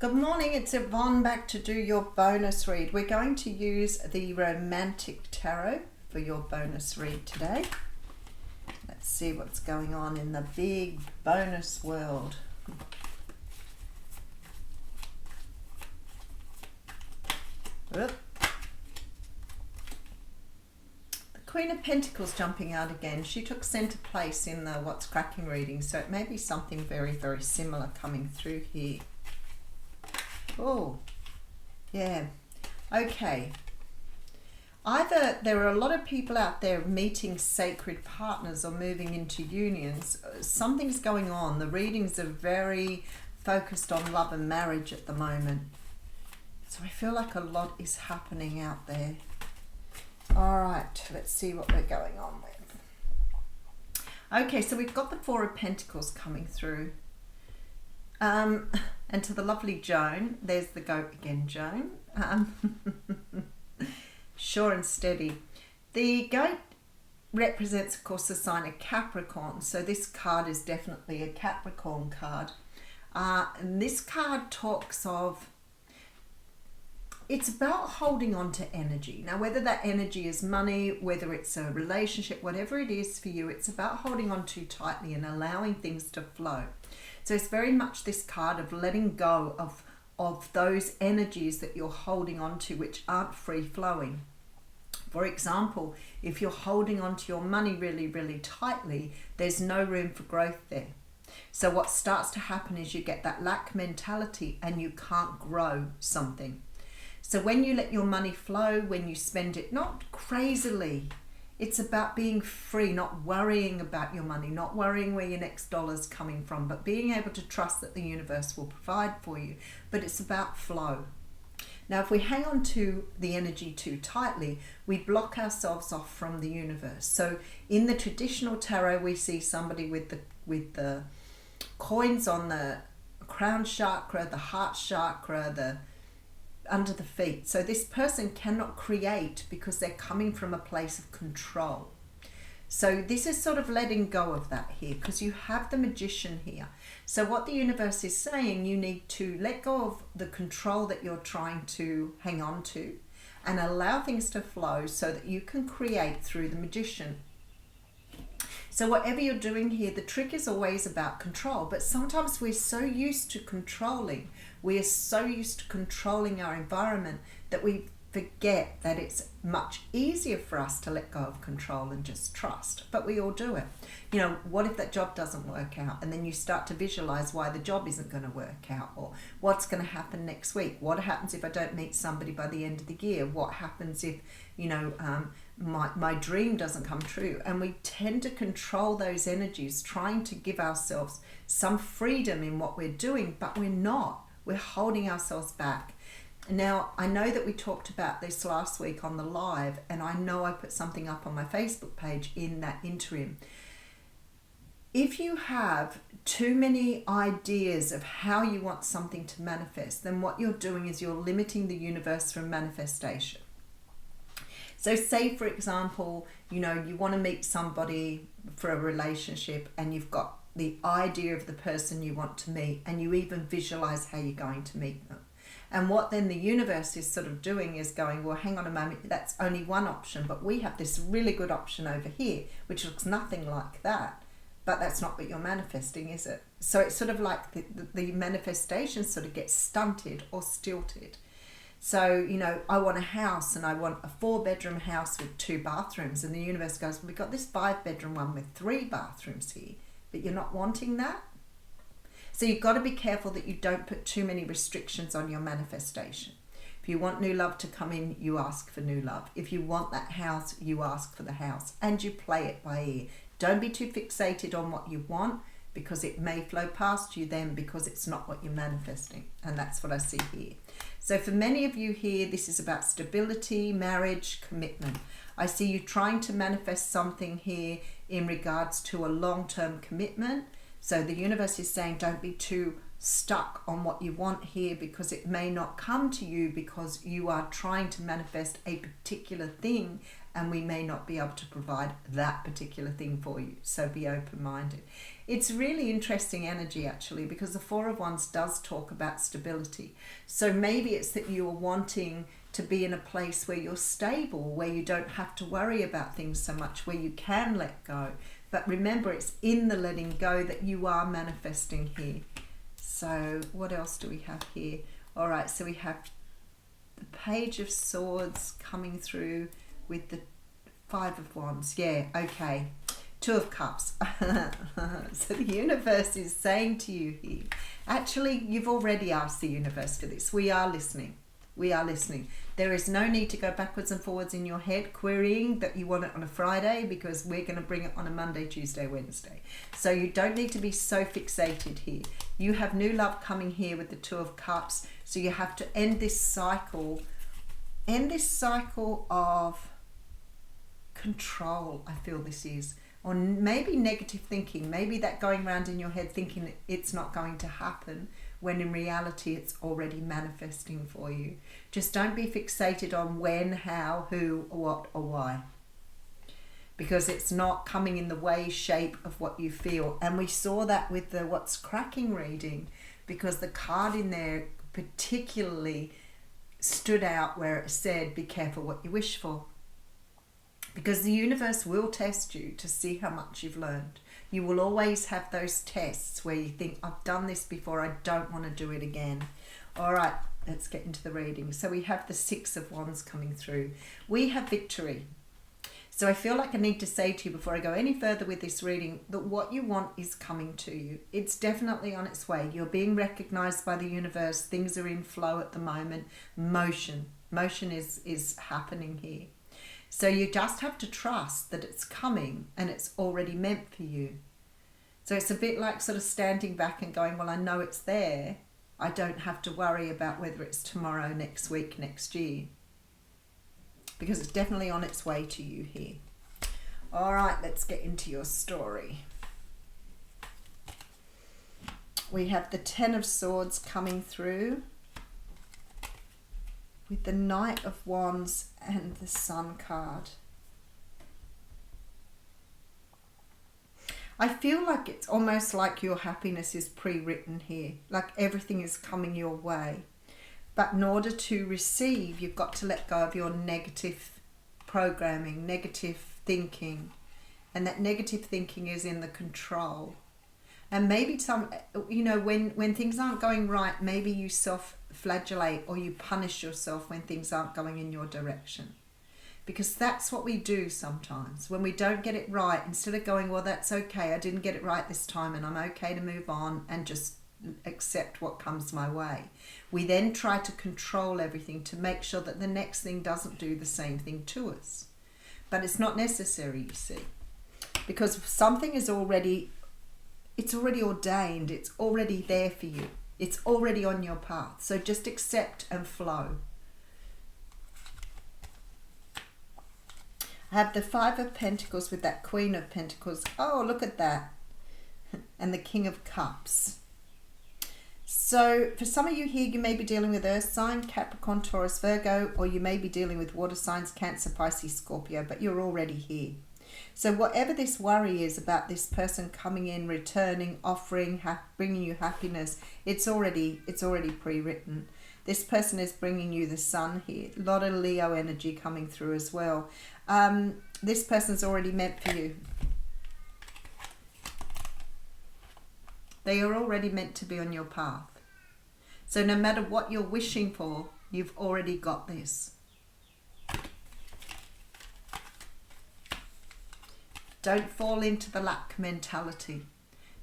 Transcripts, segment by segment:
Good morning, it's Yvonne back to do your bonus read. We're going to use the Romantic Tarot for your bonus read today. Let's see what's going on in the big bonus world. Oop. The Queen of Pentacles jumping out again. She took centre place in the What's Cracking reading, so it may be something very, very similar coming through here. Oh, yeah. Okay. Either there are a lot of people out there meeting sacred partners or moving into unions. Something's going on. The readings are very focused on love and marriage at the moment. So I feel like a lot is happening out there. All right, let's see what we're going on with. Okay, so we've got the Four of Pentacles coming through. And to the lovely Joan, there's the goat again, Joan. Sure and steady. The goat represents, of course, the sign of Capricorn. So this card is definitely a Capricorn card. And this card talks of, it's about holding on to energy. Now, whether that energy is money, whether it's a relationship, whatever it is for you, it's about holding on too tightly and allowing things to flow. So it's very much this card of letting go of those energies that you're holding on to, which aren't free flowing. For example, if you're holding on to your money really, really tightly, there's no room for growth there. So what starts to happen is you get that lack mentality and you can't grow something. So when you let your money flow, when you spend it, not crazily, it's about being free, not worrying about your money, not worrying where your next dollar's coming from, but being able to trust that the universe will provide for you. But it's about flow. Now, if we hang on to the energy too tightly, we block ourselves off from the universe. So in the traditional tarot, we see somebody with the coins on the crown chakra, the heart chakra, the under the feet. So this person cannot create because they're coming from a place of control. So this is sort of letting go of that here, because you have the Magician here. So what the universe is saying, you need to let go of the control that you're trying to hang on to and allow things to flow so that you can create through the Magician. So whatever you're doing here, the trick is always about control, but sometimes we're so used to controlling, we are so used to controlling our environment that we forget that it's much easier for us to let go of control and just trust, but we all do it. You know, what if that job doesn't work out? And then you start to visualize why the job isn't going to work out, or what's going to happen next week? What happens if I don't meet somebody by the end of the year? What happens if, you know, my dream doesn't come true? And we tend to control those energies, trying to give ourselves some freedom in what we're doing, but we're not. We're holding ourselves back. Now, I know that we talked about this last week on the live, and I know I put something up on my Facebook page in that interim. If you have too many ideas of how you want something to manifest, then what you're doing is you're limiting the universe from manifestation. So say, for example, you know, you want to meet somebody for a relationship and you've got the idea of the person you want to meet and you even visualize how you're going to meet them. And what then the universe is sort of doing is going, well, hang on a moment, that's only one option, but we have this really good option over here, which looks nothing like that. But that's not what you're manifesting, is it? So it's sort of like the manifestation sort of gets stunted or stilted. So, you know, I want a house and I want a 4-bedroom house with 2 bathrooms. And the universe goes, well, we've got this 5-bedroom one with 3 bathrooms here, but you're not wanting that. So you've got to be careful that you don't put too many restrictions on your manifestation. If you want new love to come in, you ask for new love. If you want that house, you ask for the house and you play it by ear. Don't be too fixated on what you want, because it may flow past you then because it's not what you're manifesting. And that's what I see here. So for many of you here, this is about stability, marriage, commitment. I see you trying to manifest something here in regards to a long-term commitment. So the universe is saying don't be too stuck on what you want here, because it may not come to you because you are trying to manifest a particular thing, and we may not be able to provide that particular thing for you. So be open-minded. It's really interesting energy, actually, because the Four of Wands does talk about stability. So maybe it's that you are wanting to be in a place where you're stable, where you don't have to worry about things so much, where you can let go. But remember, it's in the letting go that you are manifesting here. So what else do we have here? All right, so we have the Page of Swords coming through with the Five of Wands. Yeah, okay. Two of Cups. So the universe is saying to you here, actually, you've already asked the universe for this. We are listening. We are listening. There is no need to go backwards and forwards in your head querying that you want it on a Friday, because we're going to bring it on a Monday, Tuesday, Wednesday. So you don't need to be so fixated here. You have new love coming here with the Two of Cups. So you have to end this cycle. End this cycle of control, I feel this is. Or maybe negative thinking. Maybe that going around in your head thinking it's not going to happen, when in reality it's already manifesting for you. Just don't be fixated on when, how, who, what, or why, because it's not coming in the way, shape of what you feel. And we saw that with the What's Cracking reading, because the card in there particularly stood out where it said, be careful what you wish for. Because the universe will test you to see how much you've learned. You will always have those tests where you think, I've done this before, I don't want to do it again. All right, let's get into the reading. So we have the Six of Wands coming through. We have victory. So I feel like I need to say to you before I go any further with this reading that what you want is coming to you. It's definitely on its way. You're being recognized by the universe. Things are in flow at the moment. Motion is happening here. So you just have to trust that it's coming and it's already meant for you. So it's a bit like sort of standing back and going, well, I know it's there. I don't have to worry about whether it's tomorrow, next week, next year. Because it's definitely on its way to you here. All right, let's get into your story. We have the Ten of Swords coming through, with the Knight of Wands and the Sun card. I feel like it's almost like your happiness is pre-written here, like everything is coming your way. But in order to receive, you've got to let go of your negative programming, negative thinking. And that negative thinking is in the control. And maybe when things aren't going right, maybe you self-flagellate or you punish yourself when things aren't going in your direction. Because that's what we do sometimes. When we don't get it right, instead of going, well, that's okay, I didn't get it right this time and I'm okay to move on and just accept what comes my way, we then try to control everything to make sure that the next thing doesn't do the same thing to us. But it's not necessary, you see. Because something is already... it's already ordained, it's already there for you. It's already on your path. So just accept and flow. I have the Five of Pentacles with that Queen of Pentacles. Oh, look at that. And the King of Cups. So for some of you here, you may be dealing with Earth sign, Capricorn, Taurus, Virgo, or you may be dealing with water signs, Cancer, Pisces, Scorpio, but you're already here. So whatever this worry is about this person coming in, returning, offering, bringing you happiness, it's already pre-written. This person is bringing you the Sun here. A lot of Leo energy coming through as well. This person's already meant for you. They are already meant to be on your path. So no matter what you're wishing for, you've already got this. Don't fall into the lack mentality.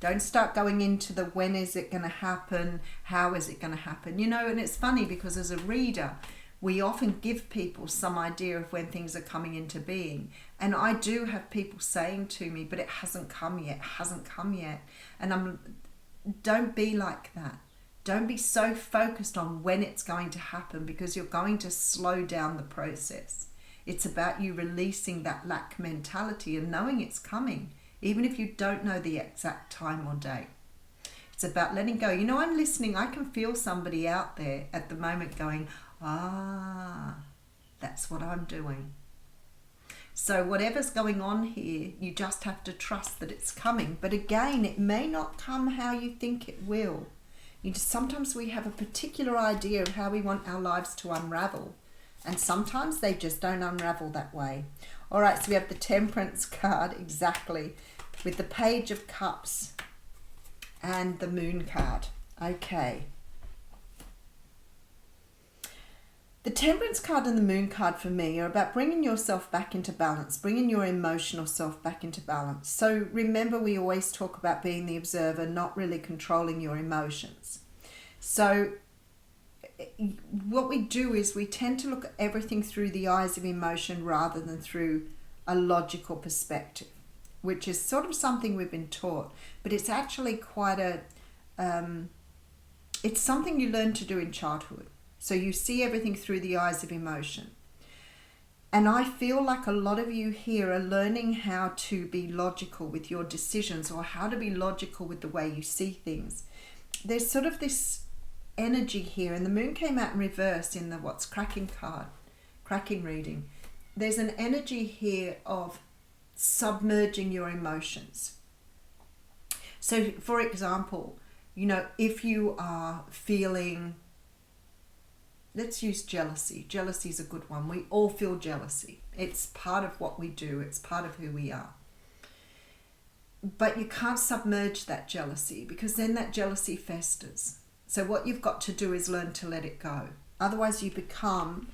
Don't start going into the when is it going to happen, how is it going to happen. And it's funny because as a reader, we often give people some idea of when things are coming into being. And I do have people saying to me, but it hasn't come yet. And don't be like that. Don't be so focused on when it's going to happen, because you're going to slow down the process. It's about you releasing that lack mentality and knowing it's coming, even if you don't know the exact time or date. It's about letting go. You know, I'm listening. I can feel somebody out there at the moment going, that's what I'm doing. So whatever's going on here, you just have to trust that it's coming. But again, it may not come how you think it will. Sometimes we have a particular idea of how we want our lives to unravel. And sometimes they just don't unravel that way. All right, so we have the Temperance card, exactly, with the Page of Cups and the Moon card. Okay. The Temperance card and the Moon card for me are about bringing yourself back into balance, bringing your emotional self back into balance. So remember, we always talk about being the observer, not really controlling your emotions. So what we do is we tend to look at everything through the eyes of emotion rather than through a logical perspective, which is sort of something we've been taught, but it's actually quite it's something you learn to do in childhood. So you see everything through the eyes of emotion. And I feel like a lot of you here are learning how to be logical with your decisions, or how to be logical with the way you see things. There's sort of this energy here, and the Moon came out in reverse in the What's Cracking card, cracking reading. There's an energy here of submerging your emotions. So for example, you know, if you are feeling, let's use jealousy. Jealousy is a good one. We all feel jealousy. It's part of what we do. It's part of who we are. But you can't submerge that jealousy, because then that jealousy festers. So what you've got to do is learn to let it go. Otherwise you become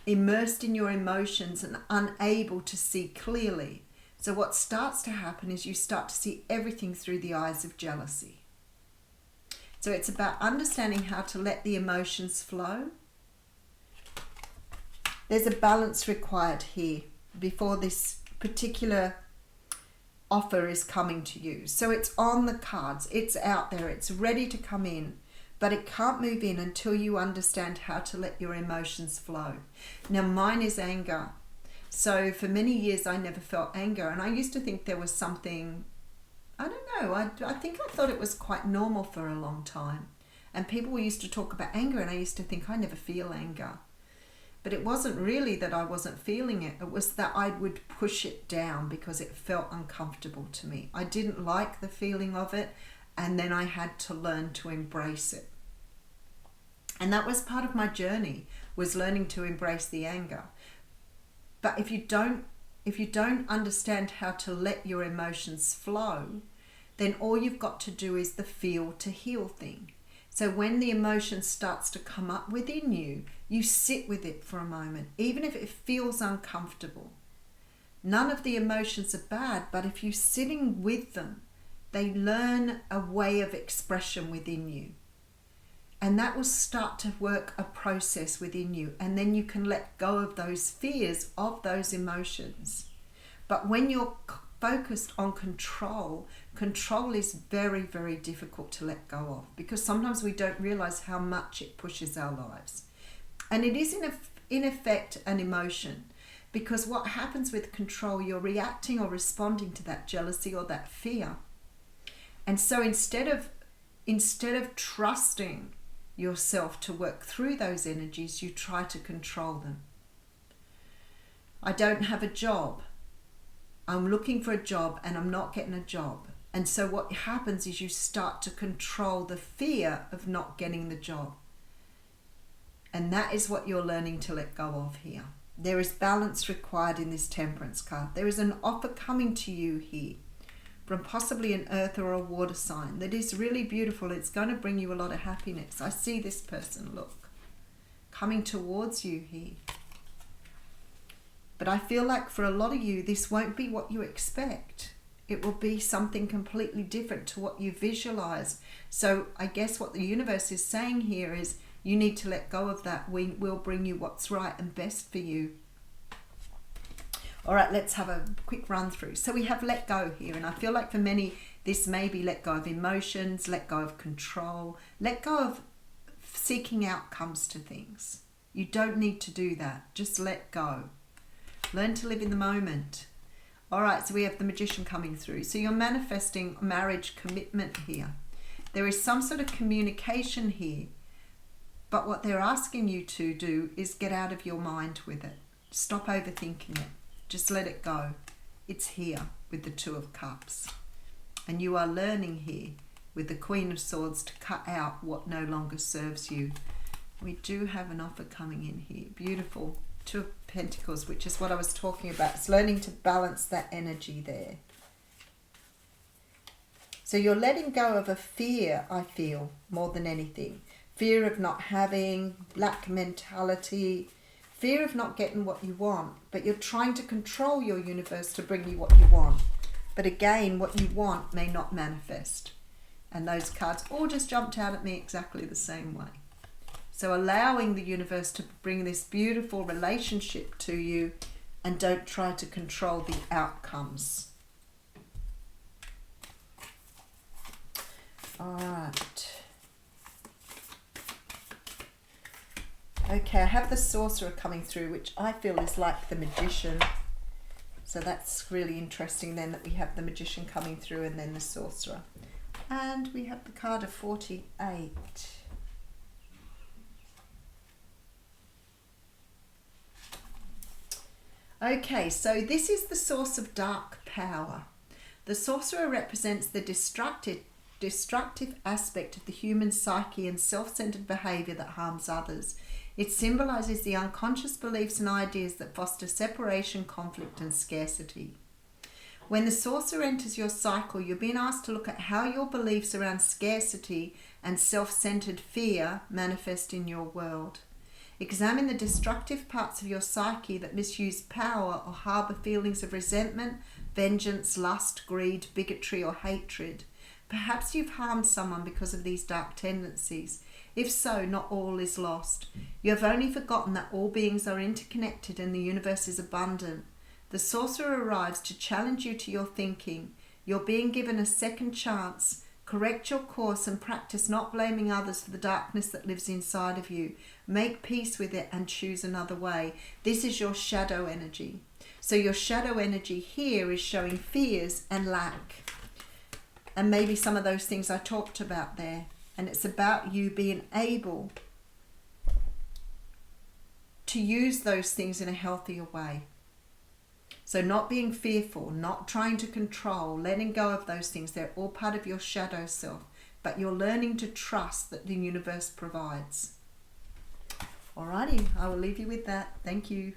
immersed in your emotions and unable to see clearly. So what starts to happen is you start to see everything through the eyes of jealousy. So it's about understanding how to let the emotions flow. There's a balance required here before this particular offer is coming to you. So it's on the cards, it's out there, it's ready to come in, but it can't move in until you understand how to let your emotions flow. Now mine is anger. So for many years I never felt anger, and I used to think there was something, I don't know, I think I thought it was quite normal for a long time. And people used to talk about anger, and I used to think I never feel anger. But it wasn't really that I wasn't feeling it. It was that I would push it down because it felt uncomfortable to me. I didn't like the feeling of it, and then I had to learn to embrace it. And that was part of my journey, was learning to embrace the anger. But if you don't understand how to let your emotions flow, then all you've got to do is the feel to heal thing. So when the emotion starts to come up within you, you sit with it for a moment, even if it feels uncomfortable. None of the emotions are bad, but if you're sitting with them, they learn a way of expression within you. And that will start to work a process within you. And then you can let go of those fears of those emotions. But when you're focused on control is very, very difficult to let go of, because sometimes we don't realize how much it pushes our lives. And it is in effect an emotion, because what happens with control, you're reacting or responding to that jealousy or that fear. And so instead of trusting yourself to work through those energies, you try to control them. I don't have a job. I'm looking for a job and I'm not getting a job. And so what happens is you start to control the fear of not getting the job. And that is what you're learning to let go of here. There is balance required in this Temperance card. There is an offer coming to you here from possibly an earth or a water sign that is really beautiful. It's going to bring you a lot of happiness. I see this person, look, coming towards you here. But I feel like for a lot of you, this won't be what you expect. It will be something completely different to what you visualize. So I guess what the universe is saying here is you need to let go of that. We will bring you what's right and best for you. All right, let's have a quick run through. So we have let go here, and I feel like for many, this may be let go of emotions, let go of control, let go of seeking outcomes to things. You don't need to do that. Just let go. Learn to live in the moment. All right, so we have the Magician coming through. So you're manifesting marriage commitment here. There is some sort of communication here, but what they're asking you to do is get out of your mind with it. Stop overthinking it. Just let it go. It's here with the Two of Cups. And you are learning here with the Queen of Swords to cut out what no longer serves you. We do have an offer coming in here. Beautiful. Two of Pentacles, which is what I was talking about. It's learning to balance that energy there. So you're letting go of a fear, I feel, more than anything. Fear of not having, lack mentality, fear of not getting what you want. But you're trying to control your universe to bring you what you want. But again, what you want may not manifest. And those cards all just jumped out at me exactly the same way. So allowing the universe to bring this beautiful relationship to you, and don't try to control the outcomes. All right. Okay, I have the Sorcerer coming through, which I feel is like the Magician. So that's really interesting then that we have the Magician coming through and then the Sorcerer. And we have the card of 48. Okay, so this is the source of dark power. The Sorcerer represents the destructive aspect of the human psyche and self-centered behavior that harms others. It symbolizes the unconscious beliefs and ideas that foster separation, conflict, and scarcity. When the Sorcerer enters your cycle, you're being asked to look at how your beliefs around scarcity and self-centered fear manifest in your world. Examine the destructive parts of your psyche that misuse power or harbour feelings of resentment, vengeance, lust, greed, bigotry, or hatred. Perhaps you've harmed someone because of these dark tendencies. If so, not all is lost. You have only forgotten that all beings are interconnected and the universe is abundant. The Sorcerer arrives to challenge you to your thinking. You're being given a second chance. Correct your course and practice not blaming others for the darkness that lives inside of you. Make peace with it and choose another way. This is your shadow energy. So your shadow energy here is showing fears and lack. And maybe some of those things I talked about there. And it's about you being able to use those things in a healthier way. So not being fearful, not trying to control, letting go of those things. They're all part of your shadow self. But you're learning to trust that the universe provides. Alrighty, I will leave you with that. Thank you.